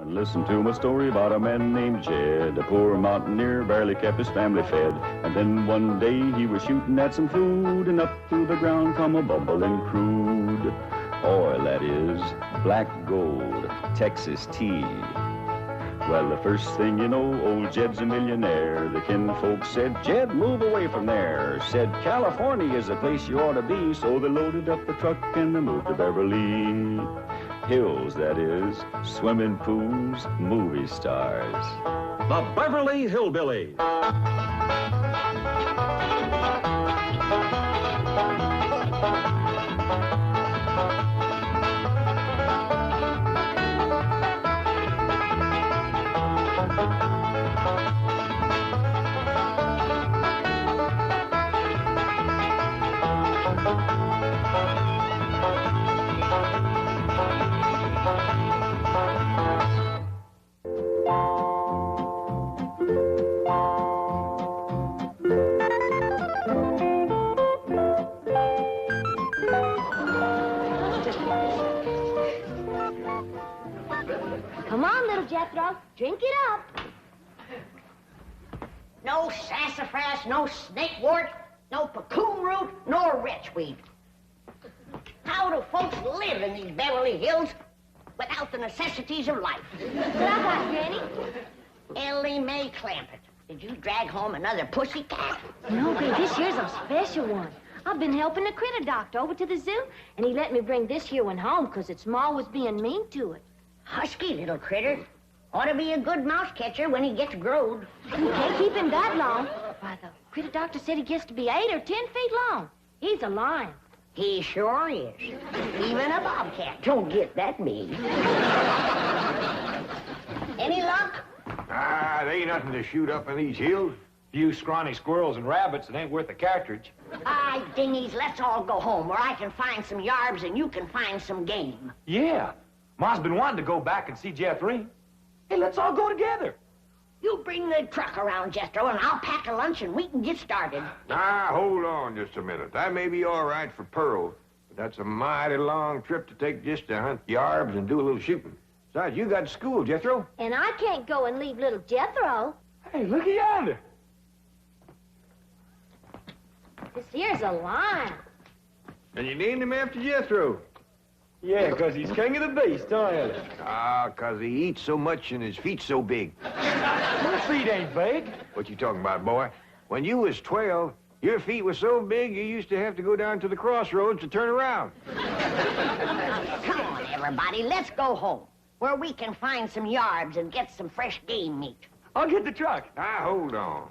Listen to my story about a man named Jed. A poor mountaineer barely kept his family fed. And then one day he was shooting at some food, and up through the ground come a bubbling crude oil, that is, black gold, Texas tea. Well, the first thing you know, old Jed's a millionaire. The kinfolk said, Jed, move away from there. Said, California is the place you ought to be. So they loaded up the truck and they moved to Beverley Hills, that is, swimming pools, movie stars. The Beverly Hillbillies. Come on, little Jethro. Drink it up. No sassafras, no snakewort, no cocoon root, nor wretchweed. How do folks live in these Beverly Hills without the necessities of life? What I got, Granny? Ellie Mae Clampett, did you drag home another pussycat? No, babe, this year's a special one. I've been helping the critter doctor over to the zoo, and he let me bring this here one home because its ma was being mean to it. Husky little critter. Ought to be a good mouse catcher when he gets growed. You can't keep him that long. Why, the critter doctor said he gets to be 8 or 10 feet long. He's a lion. He sure is. Even a bobcat don't get that big. Any luck? There ain't nothing to shoot up in these hills. Few scrawny squirrels and rabbits, it ain't worth a cartridge. Aye, dingies, let's all go home where I can find some yarbs and you can find some game. Yeah. Ma's been wanting to go back and see Jeff Ring. Hey, let's all go together. You bring the truck around, Jethro, and I'll pack a lunch and we can get started. Hold on just a minute. That may be all right for Pearl, but that's a mighty long trip to take just to hunt yarbs and do a little shooting. Besides, you got school, Jethro. And I can't go and leave little Jethro. Hey, look at yonder. This here's a lion. And you named him after Jethro. Yeah, 'cause he's king of the beast, don't you? 'Cause he eats so much and his feet's so big. Your feet ain't big. What you talking about, boy? When you was 12, your feet were so big you used to have to go down to the crossroads to turn around. Come on, everybody, let's go home, where we can find some yarbs and get some fresh game meat. I'll get the truck. Hold on.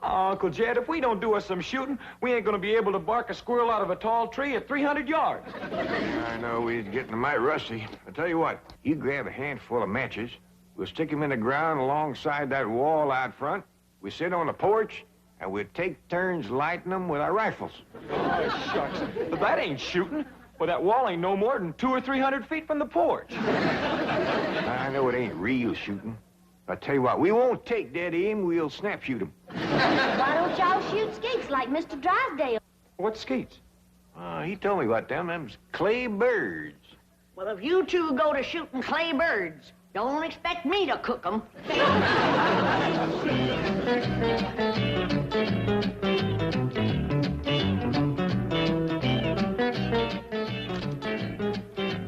Oh, Uncle Jed, if we don't do us some shooting, we ain't gonna be able to bark a squirrel out of a tall tree at 300 yards. I know we's getting mighty rusty. I tell you what, you grab a handful of matches, we'll stick them in the ground alongside that wall out front, we sit on the porch, and we'll take turns lighting them with our rifles. Oh, shucks. But that ain't shooting. Well, that wall ain't no more than 200 or 300 feet from the porch. I know it ain't real shooting. I tell you what, we won't take dead aim, we'll snap shoot them. Why don't y'all shoot skeets like Mr. Drysdale? What's skeets? He told me about them. Them's clay birds. Well, if you two go to shooting clay birds, don't expect me to cook them.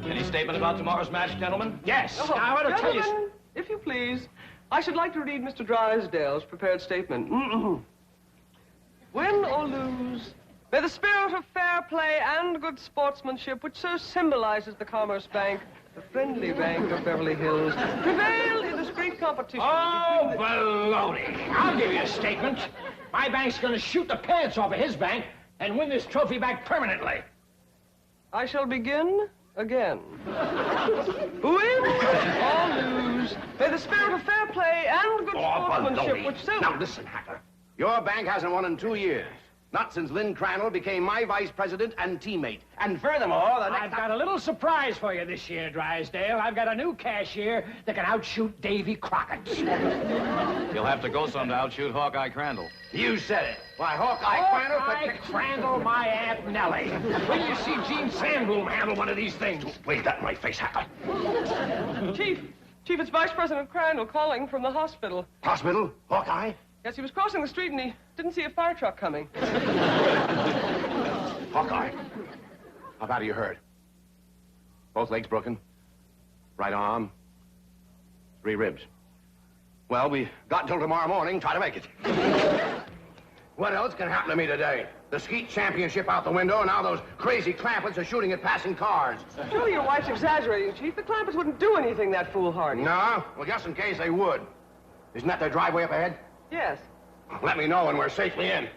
Any statement about tomorrow's match, gentlemen? Yes. Oh, I want to tell you. gentlemen, if you please, I should like to read Mr. Drysdale's prepared statement. Win or lose, may the spirit of fair play and good sportsmanship, which so symbolizes the Commerce Bank, the friendly bank of Beverly Hills, prevail in this great competition. Oh, baloney. I'll give you a statement. My bank's gonna shoot the pants off of his bank and win this trophy back permanently. I shall begin again. Win or lose, may the spirit of fair play and good sportsmanship, baloney. which so... Now, listen, Hacker. Your bank hasn't won in 2 years. Not since Lynn Crandall became my vice president and teammate. And furthermore, I've got a little surprise for you this year, Drysdale. I've got a new cashier that can outshoot Davy Crockett. You'll have to go some to outshoot Hawkeye Crandall. You said it. Why, Hawkeye Crandall... Hawkeye Crandall, my Aunt Nellie. When you see Gene Sandbloom handle one of these things. Wave that in my face, Hacker. Chief, Chief, it's Vice President Crandall calling from the hospital. Hospital? Hawkeye? Yes, he was crossing the street and he didn't see a fire truck coming. Hawkeye. How bad are you hurt? Both legs broken? Right arm? 3 ribs. Well, we got until tomorrow morning. Try to make it. What else can happen to me today? The skeet championship out the window, and now those crazy Clampets are shooting at passing cars. Surely your wife's exaggerating, Chief. The Clampets wouldn't do anything that foolhardy. No? Well, just in case they would. Isn't that their driveway up ahead? Yes. Let me know when we're safely in.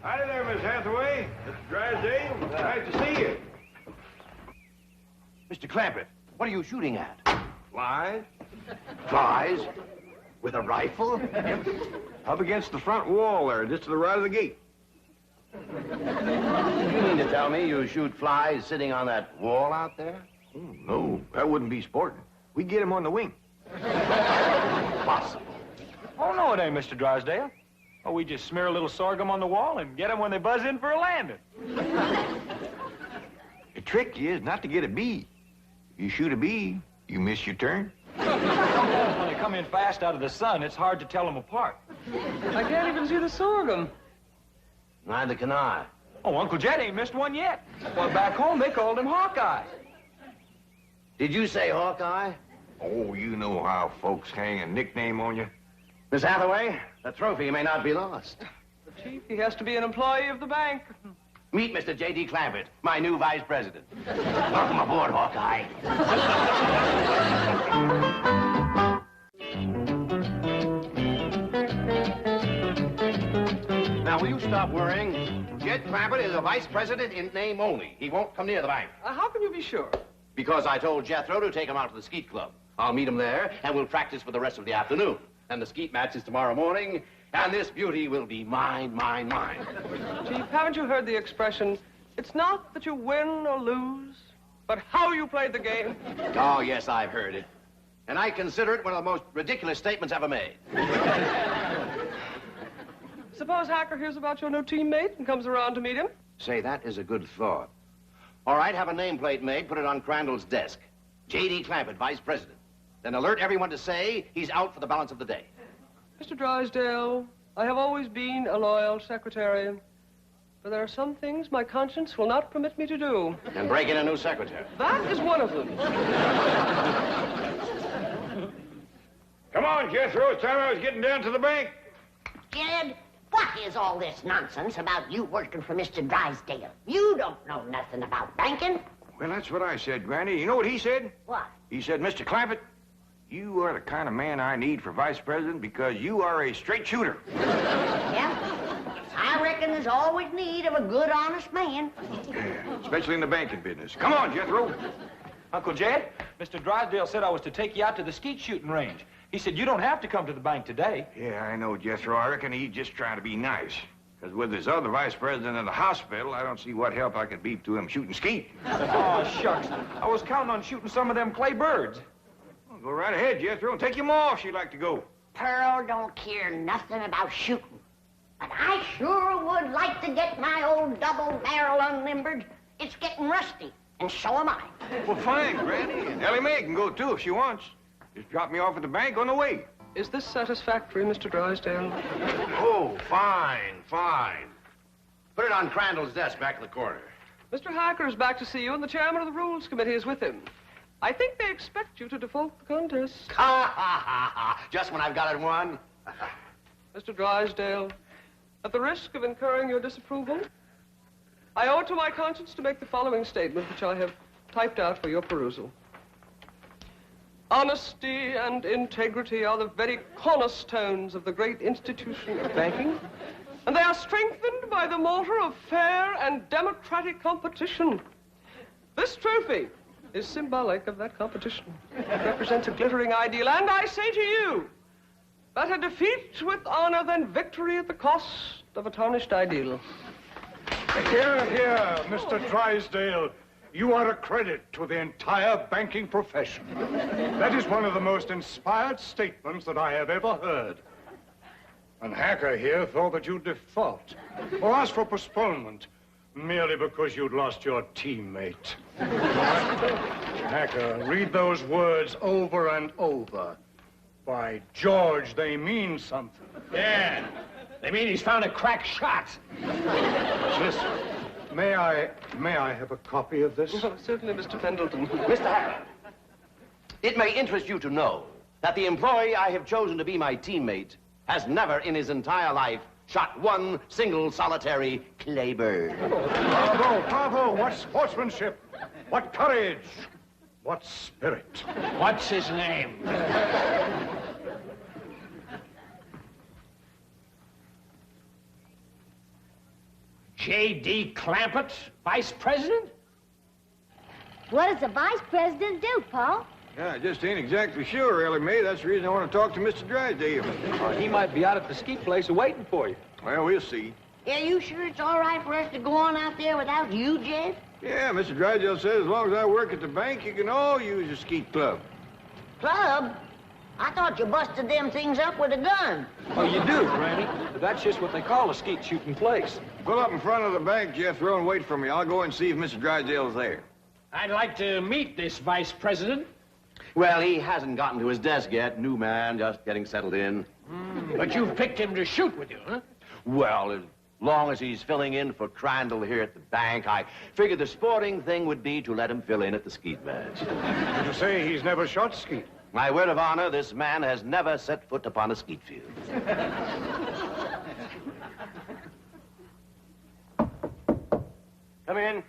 Hi there, Miss Hathaway. Mr. Drysdale. Nice to see you. Mr. Clampett, what are you shooting at? Flies? Flies? With a rifle? Up against the front wall there, just to the right of the gate. You mean to tell me you shoot flies sitting on that wall out there? Oh, no, that wouldn't be sporting. We get him on the wing. Possible. Oh, no, it ain't, Mr. Drysdale. Oh, we just smear a little sorghum on the wall and get them when they buzz in for a landing. The trick is not to get a bee. If you shoot a bee, you miss your turn. When they come in fast out of the sun, it's hard to tell them apart. I can't even see the sorghum. Neither can I. Oh, Uncle Jed ain't missed one yet. Well, back home, they called him Hawkeye. Did you say Hawkeye? Oh, you know how folks hang a nickname on you. Miss Hathaway, the trophy may not be lost. The Chief, he has to be an employee of the bank. Meet Mr. J.D. Clampett, my new vice president. Welcome aboard, Hawkeye. Now, will you stop worrying? Jed Clampett is a vice president in name only. He won't come near the bank. How can you be sure? Because I told Jethro to take him out to the skeet club. I'll meet him there, and we'll practice for the rest of the afternoon. And the skeet match is tomorrow morning, and this beauty will be mine, mine, mine. Chief, haven't you heard the expression, it's not that you win or lose, but how you played the game? Oh, yes, I've heard it. And I consider it one of the most ridiculous statements ever made. Suppose Hacker hears about your new teammate and comes around to meet him? Say, that is a good thought. All right, have a nameplate made, put it on Crandall's desk. J.D. Clampett, vice president. Then alert everyone to say he's out for the balance of the day. Mr. Drysdale, I have always been a loyal secretary, but there are some things my conscience will not permit me to do. And break in a new secretary. That is one of them. Come on, Jethro. It's time I was getting down to the bank. Jed, what is all this nonsense about you working for Mr. Drysdale? You don't know nothing about banking. Well, that's what I said, Granny. You know what he said? What? He said, Mr. Clampett, you are the kind of man I need for vice president because you are a straight shooter. Yeah? I reckon there's always need of a good, honest man. Especially in the banking business. Come on, Jethro. Uncle Jed, Mr. Drysdale said I was to take you out to the skeet shooting range. He said you don't have to come to the bank today. Yeah, I know, Jethro. I reckon he's just trying to be nice. Because with this other vice president in the hospital, I don't see what help I could be to him shooting skeet. Oh, shucks. I was counting on shooting some of them clay birds. Well, go right ahead, Jethro, and take him off if you'd like to go. Pearl don't care nothing about shooting. But I sure would like to get my old double barrel unlimbered. It's getting rusty, and so am I. Well, fine, Granny. And Ellie Mae can go, too, if she wants. Just drop me off at the bank on the way. Is this satisfactory, Mr. Drysdale? Oh, fine, fine. Put it on Crandall's desk back in the corner. Mr. Hacker is back to see you, and the chairman of the Rules Committee is with him. I think they expect you to default the contest. Ha, ha, ha, ha. Just when I've got it won. Mr. Drysdale, at the risk of incurring your disapproval, I owe it to my conscience to make the following statement, which I have typed out for your perusal. Honesty and integrity are the very cornerstones of the great institution of banking, and they are strengthened by the mortar of fair and democratic competition. This trophy is symbolic of that competition. It represents a glittering ideal, and I say to you, better defeat with honor than victory at the cost of a tarnished ideal. Here, here, Mr. Drysdale. You are a credit to the entire banking profession. That is one of the most inspired statements that I have ever heard. And Hacker here thought that you'd default or ask for postponement. merely because you'd lost your teammate. Hacker, read those words over and over. By George, they mean something. Yeah. They mean he's found a crack shot. Listen, may I have a copy of this? Oh, certainly, Mr. Pendleton. Mr. Hacker, it may interest you to know that the employee I have chosen to be my teammate has never in his entire life shot one single solitary claybird. Bravo, bravo! What sportsmanship! What courage! What spirit! What's his name? J.D. Clampett, vice president? What does the vice president do, Paul? Yeah, I just ain't exactly sure, Ellie Mae. That's the reason I want to talk to Mr. Drysdale. He might be out at the ski place waiting for you. Well, we'll see. Are you sure it's all right for us to go on out there without you, Jed? Yeah, Mr. Drysdale says as long as I work at the bank, you can all use the skeet club. Club? I thought you busted them things up with a gun. Oh, you do, Granny. But that's just what they call a skeet shooting place. Pull up in front of the bank, Jethro, and wait for me. I'll go and see if Mr. Drysdale's there. I'd like to meet this vice president. Well, he hasn't gotten to his desk yet. New man, just getting settled in. But you've picked him to shoot with you, huh? Well, as long as he's filling in for Crandall here at the bank, I figured the sporting thing would be to let him fill in at the skeet match. Did you say he's never shot skeet? My word of honor, this man has never set foot upon a skeet field. Come in.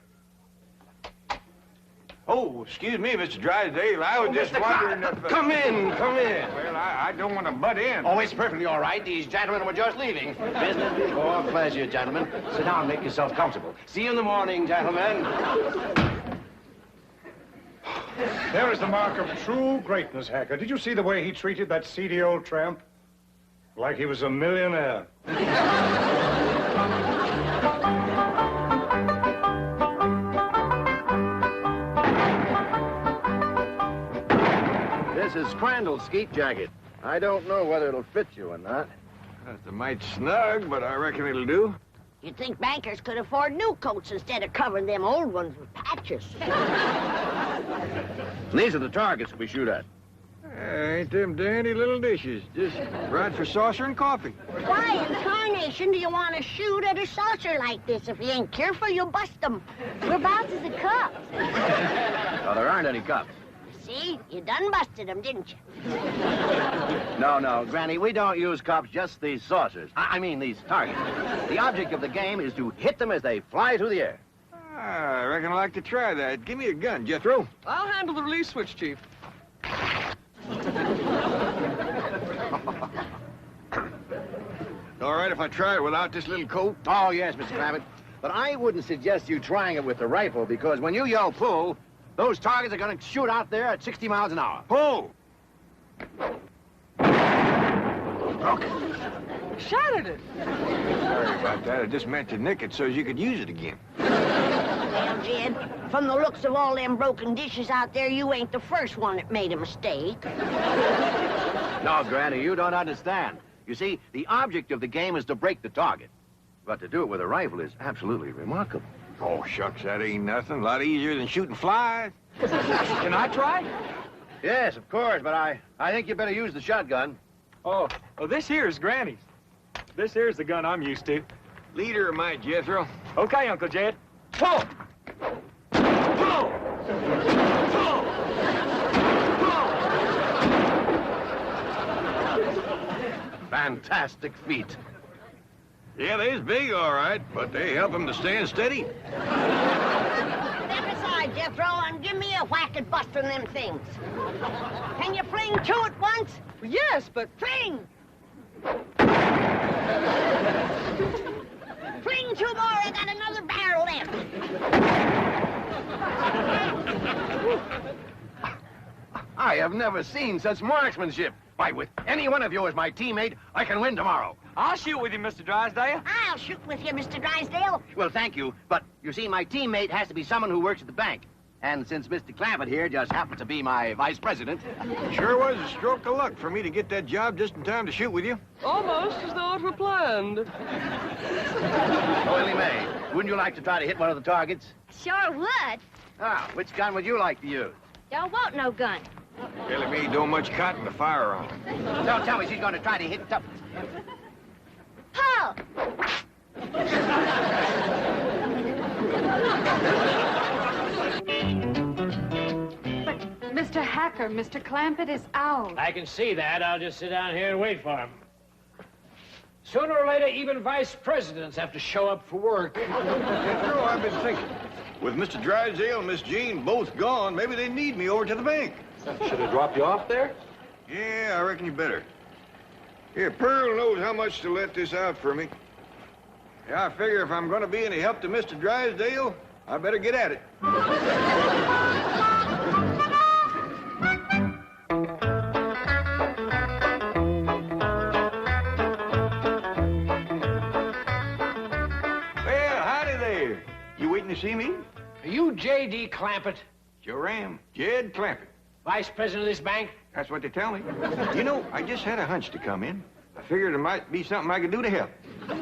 Oh, excuse me, Mr. Drysdale. I was just wondering if... Come in, come in. Well, I don't want to butt in. Oh, it's perfectly all right. These gentlemen were just leaving. Business before pleasure, gentlemen. Sit down and make yourself comfortable. See you in the morning, gentlemen. There is the mark of true greatness, Hacker. Did you see the way he treated that seedy old tramp? Like he was a millionaire. This is Crandall's skeet jacket. I don't know whether it'll fit you or not. That's a mite snug, but I reckon it'll do. You'd think bankers could afford new coats instead of covering them old ones with patches. These are the targets we shoot at. Ain't them dandy little dishes. Just right for saucer and coffee. Why in tarnation do you want to shoot at a saucer like this? If you ain't careful, you'll bust them. Whereabouts is the cups? Oh, there aren't any cups. See? You done busted them, didn't you? No, Granny, we don't use cups, just these saucers. I mean, these targets. The object of the game is to hit them as they fly through the air. I reckon I'd like to try that. Give me a gun, Jethro. I'll handle the release switch, Chief. All right if I try it without this little coat? Oh, yes, Mr. Clampett. But I wouldn't suggest you trying it with the rifle, because when you yell pull, those targets are going to shoot out there at 60 miles an hour. Pull! Shattered it. Sorry about that. I just meant to nick it so as you could use it again. Well, Jed, from the looks of all them broken dishes out there, you ain't the first one that made a mistake. No, Granny, you don't understand. You see, the object of the game is to break the target. But to do it with a rifle is absolutely remarkable. Oh, shucks, that ain't nothing. A lot easier than shooting flies. Can I try? Yes, of course, but I think you better use the shotgun. Oh, this here is Granny's. This here's the gun I'm used to. Leader of mine, Jethro. Okay, Uncle Jed. Pull! Pull! Pull! Fantastic feat. Yeah, they's big, all right, but they help them to stand steady. Step aside, Jethro, and give me a whack at busting them things. Can you fling two at once? Yes, but... Fling! Fling two more, I got another barrel left. I have never seen such marksmanship. Why, with any one of you as my teammate, I can win tomorrow. I'll shoot with you, Mr. Drysdale. I'll shoot with you, Mr. Drysdale. Well, thank you, but you see, my teammate has to be someone who works at the bank. And since Mr. Clampett here just happens to be my vice president... Sure was a stroke of luck for me to get that job just in time to shoot with you. Almost as though it were planned. Oh, Ellie Mae, Wouldn't you like to try to hit one of the targets? Sure would. Ah, which gun would you like to use? Don't want no gun. Telling me don't much cotton to fire on. Don't tell me she's going to try to hit something. Pull! Mr. Hacker, Mr. Clampett is out. I can see that. I'll just sit down here and wait for him. Sooner or later, even vice presidents have to show up for work. Jethro, I've been thinking. With Mr. Drysdale and Miss Jean both gone, maybe they need me over to the bank. Should have dropped you off there? Yeah, I reckon you better. Here, Pearl knows how much to let this out for me. Yeah, I figure if I'm going to be any help to Mr. Drysdale, I better get at it. Well, howdy there. You waiting to see me? Are you J.D. Clampett, Sure am. Jed Clampett. vice president of this bank? That's what they tell me. You know, I just had a hunch to come in. I figured there might be something I could do to help.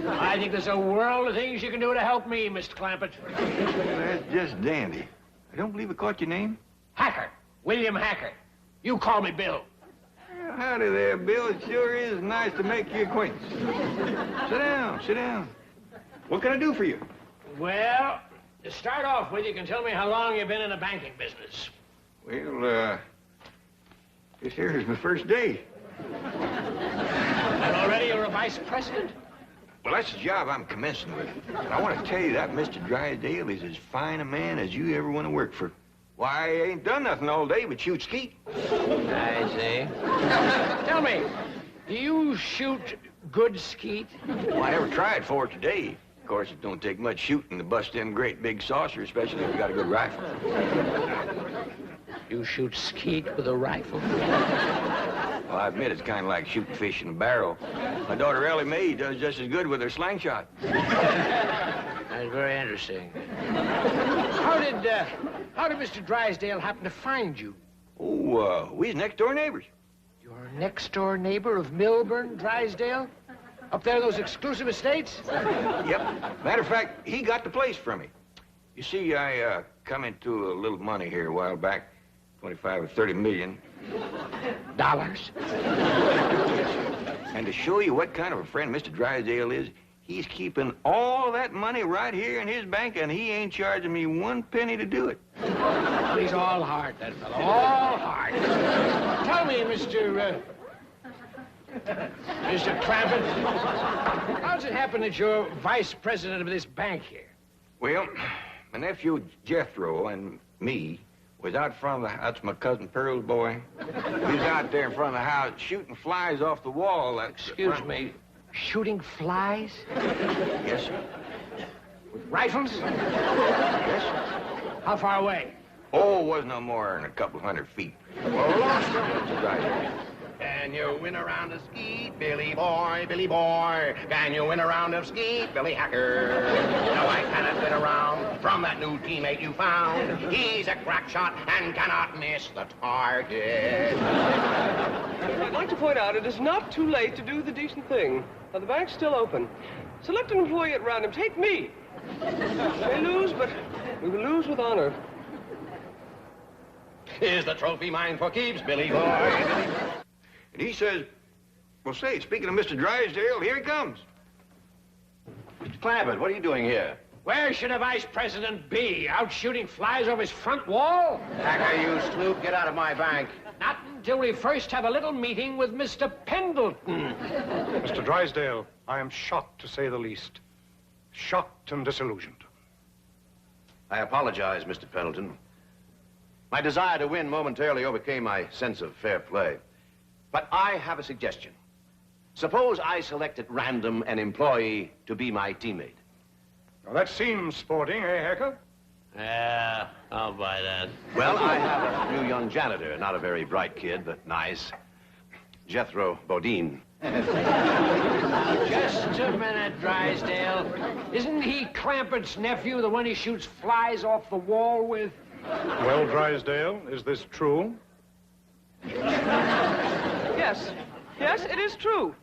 I think there's a world of things you can do to help me, Mr. Clampett. That's just dandy. I don't believe I caught your name. Hacker. William Hacker. You call me Bill. Well, howdy there, Bill. It sure is nice to make your acquaintance. Sit down, sit down. What can I do for you? Well, to start off with, you can tell me how long you've been in the banking business. Well, this here is my first day. And already you're a vice president? Well, that's the job I'm commencing with. And I want to tell you that Mr. Drysdale is as fine a man as you ever want to work for. Why, I ain't done nothing all day but shoot skeet. I see. Tell me, do you shoot good skeet? Well, I never tried for it today. Of course, it don't take much shooting to bust them great big saucers, especially if you got a good rifle. You shoot skeet with a rifle? Well, I admit it's kind of like shooting fish in a barrel. My daughter Ellie Mae does just as good with her slingshot. That's very interesting. How did Mr. Drysdale happen to find you? Oh, we's next-door neighbors. Your next-door neighbor of Milburn, Drysdale? Up there, those exclusive estates? Yep. Matter of fact, he got the place from me. You see, I come into a little money here a while back, 25 or 30 million. Dollars? And to show you what kind of a friend Mr. Drysdale is, he's keeping all that money right here in his bank, and he ain't charging me one penny to do it. Well, he's all heart, that fellow. All heart. Tell me, Mr. Clampett, how does it happen that you're vice president of this bank here? Well, my nephew Jethro and me was out front of the... That's my cousin Pearl's boy. We was out there in front of the house shooting flies off the wall. Excuse me, shooting flies? Yes, sir. With rifles? Yes, sir. How far away? Oh, it was no more than a couple hundred feet. Well, lost him. Mr. Drysdale. Can you win a round of skeet, Billy boy, Billy boy? Can you win a round of skeet, Billy Hacker? No, I cannot win a round from that new teammate you found. He's a crack shot and cannot miss the target. I'd like to point out it is not too late to do the decent thing. Now, the bank's still open. Select an employee at random. Take me. We may lose, but we will lose with honor. Here's the trophy mine for keeps, Billy boy. And he says, well, say, speaking of Mr. Drysdale, here he comes. Mr. Clampett, what are you doing here? Where should a vice president be? Out shooting flies off his front wall? Hacker, you sloop, get out of my bank. Not until we first have a little meeting with Mr. Pendleton. Mr. Drysdale, I am shocked, to say the least. Shocked and disillusioned. I apologize, Mr. Pendleton. My desire to win momentarily overcame my sense of fair play. But I have a suggestion. Suppose I select at random an employee to be my teammate. Now, that seems sporting, eh, Hacker? Yeah, I'll buy that. Well, I have a new young janitor, not a very bright kid, but nice. Jethro Bodine. Just a minute, Drysdale. Isn't he Clampett's nephew, the one he shoots flies off the wall with? Well, Drysdale, is this true? Yes. Yes, it is true.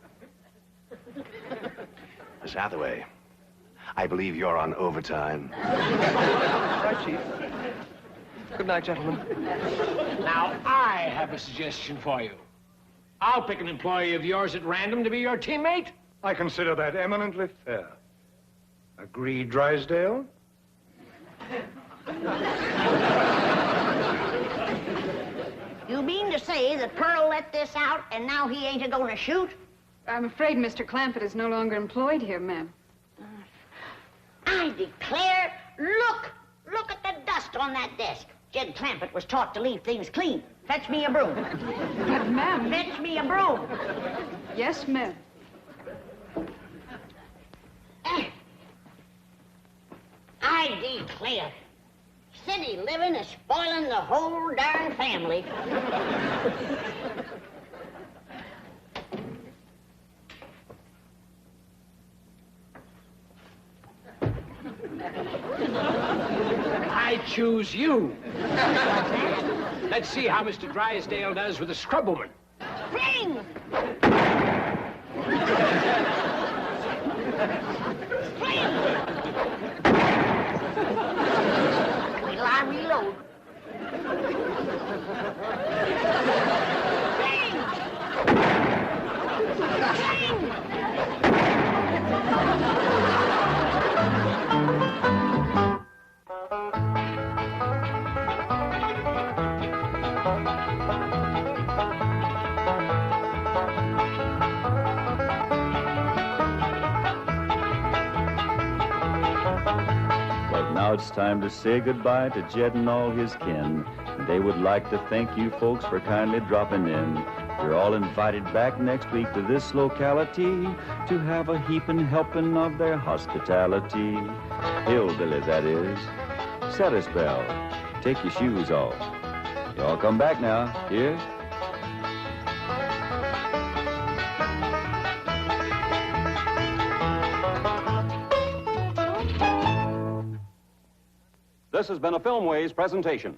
Miss Hathaway, I believe you're on overtime. Right, Chief. Good night, gentlemen. Now, I have a suggestion for you. I'll pick an employee of yours at random to be your teammate. I consider that eminently fair. Agreed, Drysdale? You mean to say that Pearl let this out and now he ain't a-gonna shoot? I'm afraid Mr. Clampett is no longer employed here, ma'am. I declare, look at the dust on that desk. Jed Clampett was taught to leave things clean. Fetch me a broom. But, ma'am... Fetch me a broom. Yes, ma'am. I declare, city living is spoiling the whole darn family. I choose you. Let's see how Mr. Drysdale does with a scrub woman. Fling! Fling! Wait till I reload. Now it's time to say goodbye to Jed and all his kin. They would like to thank you folks for kindly dropping in. You're all invited back next week to this locality to have a heaping helping of their hospitality. Hillbillies, that is. Set a spell. Take your shoes off. Y'all come back now. Here. This has been a Filmways presentation.